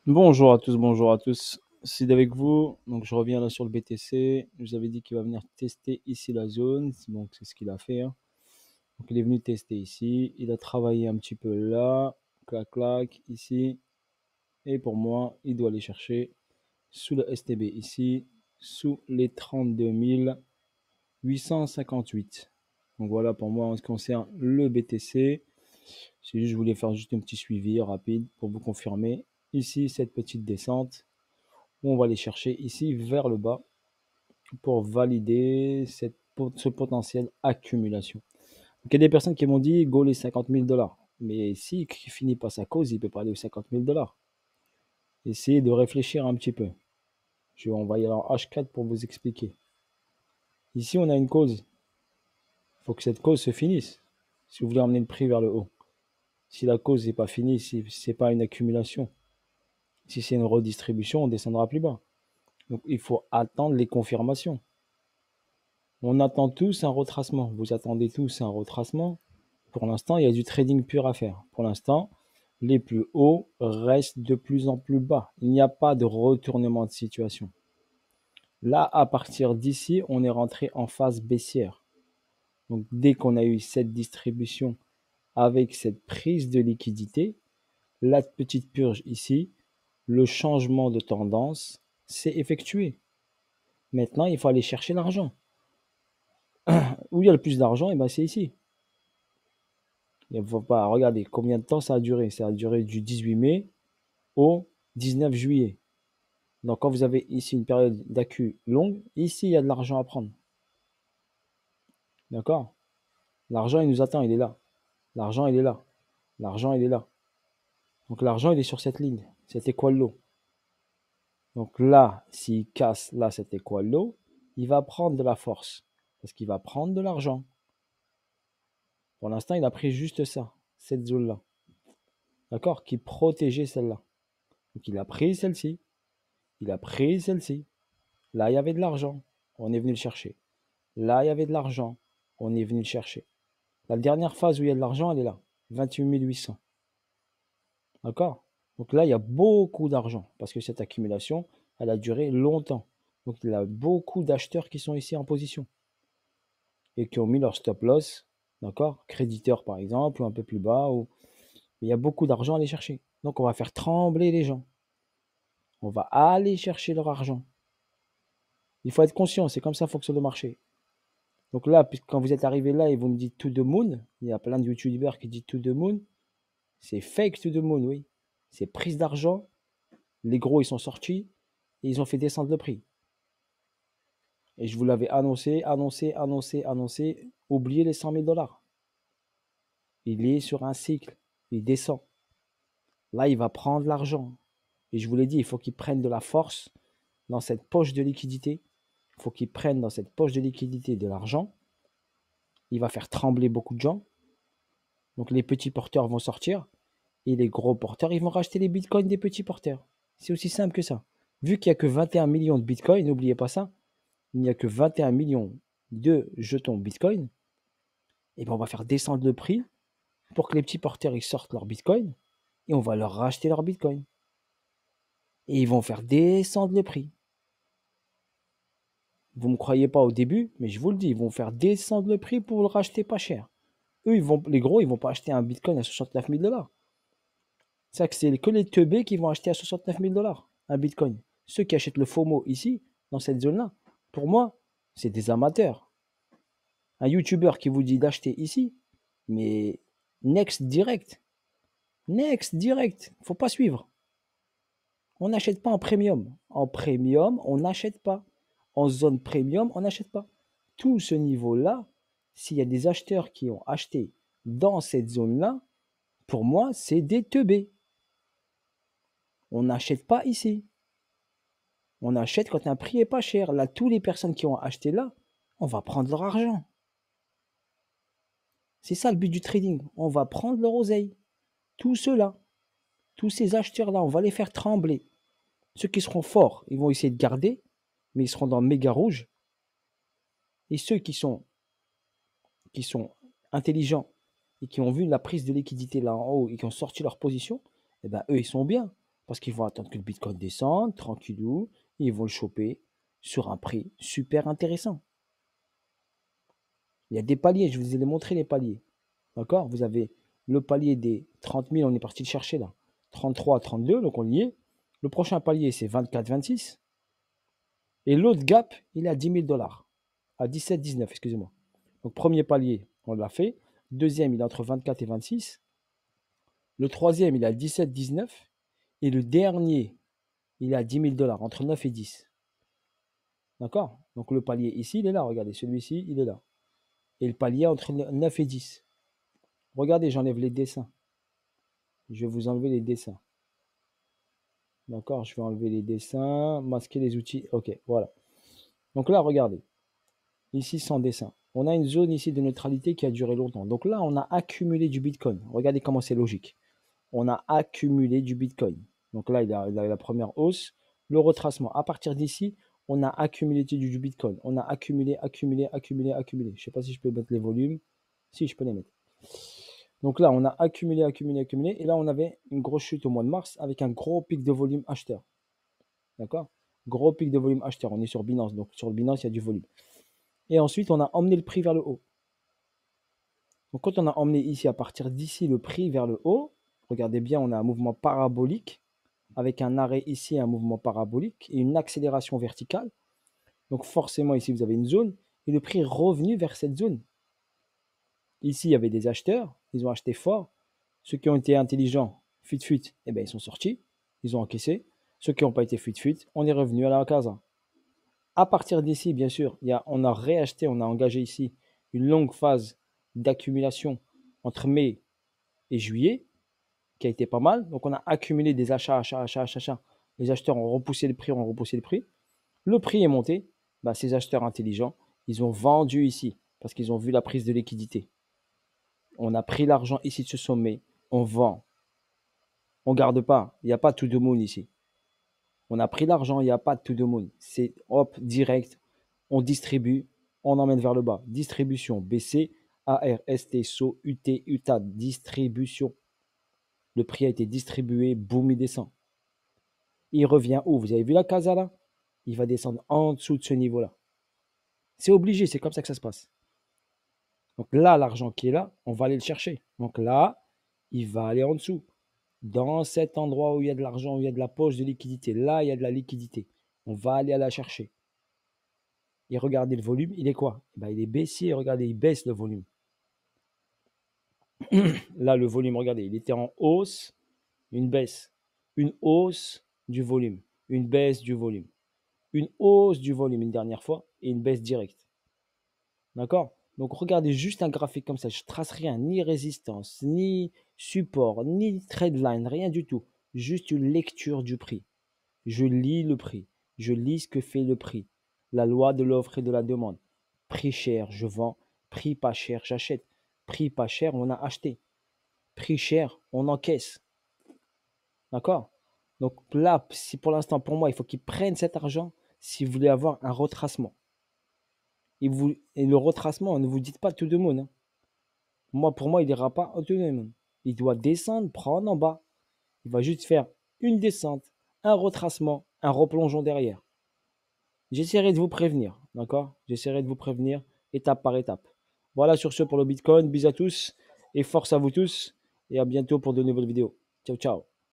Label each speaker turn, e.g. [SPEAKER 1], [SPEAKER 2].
[SPEAKER 1] Bonjour à tous. C'est avec vous. Donc je reviens là sur le BTC. Je vous avais dit qu'il va venir tester ici la zone. Donc c'est ce qu'il a fait, hein. Donc il est venu tester ici. Il a travaillé un petit peu là. Clac clac ici. Et pour moi, il doit aller chercher sous le STB ici, sous les 32 858. Donc voilà pour moi en ce qui concerne le BTC. C'est juste, je voulais faire juste un petit suivi rapide pour vous confirmer. Ici, cette petite descente. On va aller chercher ici vers le bas pour valider ce potentiel accumulation. Donc, il y a des personnes qui m'ont dit go les 50 000 dollars. Mais si il finit pas sa cause, il ne peut pas aller aux 50 000 dollars. Essayez de réfléchir un petit peu. Je vais envoyer alors H4 pour vous expliquer. Ici, on a une cause. Il faut que cette cause se finisse. Si vous voulez emmener le prix vers le haut. Si la cause n'est pas finie, si ce n'est pas une accumulation, si c'est une redistribution, on descendra plus bas. Donc il faut attendre les confirmations. On attend tous un retracement. Vous attendez tous un retracement. Pour l'instant, il y a du trading pur à faire. Pour l'instant, les plus hauts restent de plus en plus bas. Il n'y a pas de retournement de situation. Là, à partir d'ici, on est rentré en phase baissière. Donc, dès qu'on a eu cette distribution avec cette prise de liquidité, la petite purge ici, le changement de tendance s'est effectué. Maintenant, il faut aller chercher l'argent. Où il y a le plus d'argent, et ben c'est ici. Il ne faut pas regarder combien de temps ça a duré. Ça a duré du 18 mai au 19 juillet. Donc quand vous avez ici une période d'accu longue, ici il y a de l'argent à prendre. D'accord? L'argent il nous attend, il est là. L'argent il est là. L'argent il est là. Donc l'argent il est sur cette ligne, cet équal low. Donc là, s'il casse là cet équal low, il va prendre de la force. Parce qu'il va prendre de l'argent. Pour l'instant, il a pris juste ça, cette zone-là. D'accord? Qui protégeait celle-là. Donc il a pris celle-ci. Il a pris celle-ci. Là, il y avait de l'argent. On est venu le chercher. Là, il y avait de l'argent. On est venu le chercher. La dernière phase où il y a de l'argent, elle est là. 28 800. D'accord? Donc là, il y a beaucoup d'argent parce que cette accumulation, elle a duré longtemps. Donc il y a beaucoup d'acheteurs qui sont ici en position et qui ont mis leur stop loss. D'accord? Créditeurs, par exemple, ou un peu plus bas. Il y a beaucoup d'argent à aller chercher. Donc on va faire trembler les gens. On va aller chercher leur argent. Il faut être conscient, c'est comme ça fonctionne le marché. Donc là, quand vous êtes arrivé là et vous me dites to the moon, il y a plein de youtubeurs qui disent to the moon, c'est fake to the moon, oui. C'est prise d'argent, les gros ils sont sortis et ils ont fait descendre le prix. Et je vous l'avais annoncé, oubliez les 100 000 dollars. Il est sur un cycle, il descend. Là, il va prendre l'argent. Et je vous l'ai dit, il faut qu'il prenne de la force dans cette poche de liquidité. Il faut qu'il prenne dans cette poche de liquidité de l'argent. Il va faire trembler beaucoup de gens. Donc les petits porteurs vont sortir et les gros porteurs, ils vont racheter les bitcoins des petits porteurs. C'est aussi simple que ça. Vu qu'il n'y a que 21 millions de bitcoins, n'oubliez pas ça, il n'y a que 21 millions de jetons bitcoin, et bien on va faire descendre le prix pour que les petits porteurs ils sortent leur bitcoin et on va leur racheter leur bitcoin. Et ils vont faire descendre le prix. Vous ne me croyez pas au début, mais je vous le dis, ils vont faire descendre le prix pour le racheter pas cher. Eux, les gros, ils vont pas acheter un bitcoin à 69 000 dollars. C'est que c'est que les teubés qui vont acheter à 69 000 dollars un bitcoin. Ceux qui achètent le FOMO ici, dans cette zone-là, pour moi, c'est des amateurs. Un YouTuber qui vous dit d'acheter ici, mais next direct. Next direct. Faut pas suivre. On n'achète pas en premium. En premium, on n'achète pas. En zone premium, on n'achète pas. Tout ce niveau-là, s'il y a des acheteurs qui ont acheté dans cette zone-là, pour moi, c'est des teubés. On n'achète pas ici. On achète quand un prix est pas cher. Là, toutes les personnes qui ont acheté là, on va prendre leur argent. C'est ça le but du trading. On va prendre leur oseille. Tous ceux-là, tous ces acheteurs-là, on va les faire trembler. Ceux qui seront forts, ils vont essayer de garder, mais ils seront dans méga rouge. Et ceux qui sont intelligents et qui ont vu la prise de liquidité là en haut et qui ont sorti leur position, eh ben eux, ils sont bien. Parce qu'ils vont attendre que le Bitcoin descende, tranquillou, et ils vont le choper sur un prix super intéressant. Il y a des paliers, je vous ai montré les paliers. D'accord? Vous avez le palier des 30 000, on est parti le chercher là. 33, 32, donc on y est. Le prochain palier, c'est 24, 26. Et l'autre gap, il est à 10 000 $. À 17, 19, excusez-moi. Donc premier palier, on l'a fait. Deuxième, il est entre 24 et 26. Le troisième, il est à 17, 19. Et le dernier, il est à 10 000 $, entre 9 et 10. D'accord? Donc le palier ici, il est là. Regardez, celui-ci, il est là. Et le palier entre 9 et 10. Regardez, j'enlève les dessins. Je vais vous enlever les dessins. D'accord? Je vais enlever les dessins, masquer les outils. Ok, voilà. Donc là, regardez. Ici, sans dessin. On a une zone ici de neutralité qui a duré longtemps. Donc là, on a accumulé du Bitcoin. Regardez comment c'est logique. On a accumulé du Bitcoin. Donc là, il a la première hausse. Le retracement. À partir d'ici, on a accumulé du Bitcoin. On a accumulé. Je ne sais pas si je peux mettre les volumes. Si, je peux les mettre. Donc là, on a accumulé. Et là, on avait une grosse chute au mois de mars avec un gros pic de volume acheteur. D'accord? Gros pic de volume acheteur. On est sur Binance. Donc sur le Binance, il y a du volume. Et ensuite, on a emmené le prix vers le haut. Donc quand on a emmené ici, à partir d'ici, le prix vers le haut, regardez bien, on a un mouvement parabolique avec un arrêt ici, un mouvement parabolique et une accélération verticale. Donc forcément, ici, vous avez une zone et le prix est revenu vers cette zone. Ici, il y avait des acheteurs, ils ont acheté fort. Ceux qui ont été intelligents, fuite, eh bien, ils sont sortis, ils ont encaissé. Ceux qui n'ont pas été fuite, on est revenu à la casa. À partir d'ici, bien sûr, on a réacheté, on a engagé ici une longue phase d'accumulation entre mai et juillet, qui a été pas mal. Donc, on a accumulé des achats. Les acheteurs ont repoussé le prix, Le prix est monté. Bah, ces acheteurs intelligents, ils ont vendu ici parce qu'ils ont vu la prise de liquidité. On a pris l'argent ici de ce sommet, on vend. On ne garde pas. Il n'y a pas tout de moon ici. On a pris l'argent, il n'y a pas de tout de moon. C'est hop, direct, on distribue, on emmène vers le bas. Distribution, BC, ARST, SO, UT, UTA, distribution. Le prix a été distribué, boum, il descend. Il revient où? Vous avez vu la casa là? Il va descendre en dessous de ce niveau-là. C'est obligé, c'est comme ça que ça se passe. Donc là, l'argent qui est là, on va aller le chercher. Donc là, il va aller en dessous. Dans cet endroit où il y a de l'argent, où il y a de la poche de liquidité, là, il y a de la liquidité. On va aller la chercher. Et regardez le volume, il est quoi? Ben, il est baissier, regardez, il baisse le volume. Là, le volume, regardez, il était en hausse, une baisse. Une hausse du volume, une baisse du volume. Une hausse du volume une dernière fois et une baisse directe. D'accord? Donc regardez juste un graphique comme ça, je trace rien, ni résistance, ni support, ni trade line, rien du tout. Juste une lecture du prix. Je lis le prix, je lis ce que fait le prix. La loi de l'offre et de la demande. Prix cher, je vends. Prix pas cher, j'achète. Prix pas cher, on a acheté. Prix cher, on encaisse. D'accord? Donc là, si pour l'instant, pour moi, il faut qu'ils prennent cet argent si vous voulez avoir un retracement. Et le retracement, ne vous dites pas tout de monde. Hein. Pour moi, il n'ira pas au tout de monde. Il doit descendre, prendre en bas. Il va juste faire une descente, un retracement, un replongeon derrière. J'essaierai de vous prévenir, d'accord? J'essaierai de vous prévenir étape par étape. Voilà sur ce pour le Bitcoin. Bisous à tous et force à vous tous. Et à bientôt pour de nouvelles vidéos. Ciao, ciao.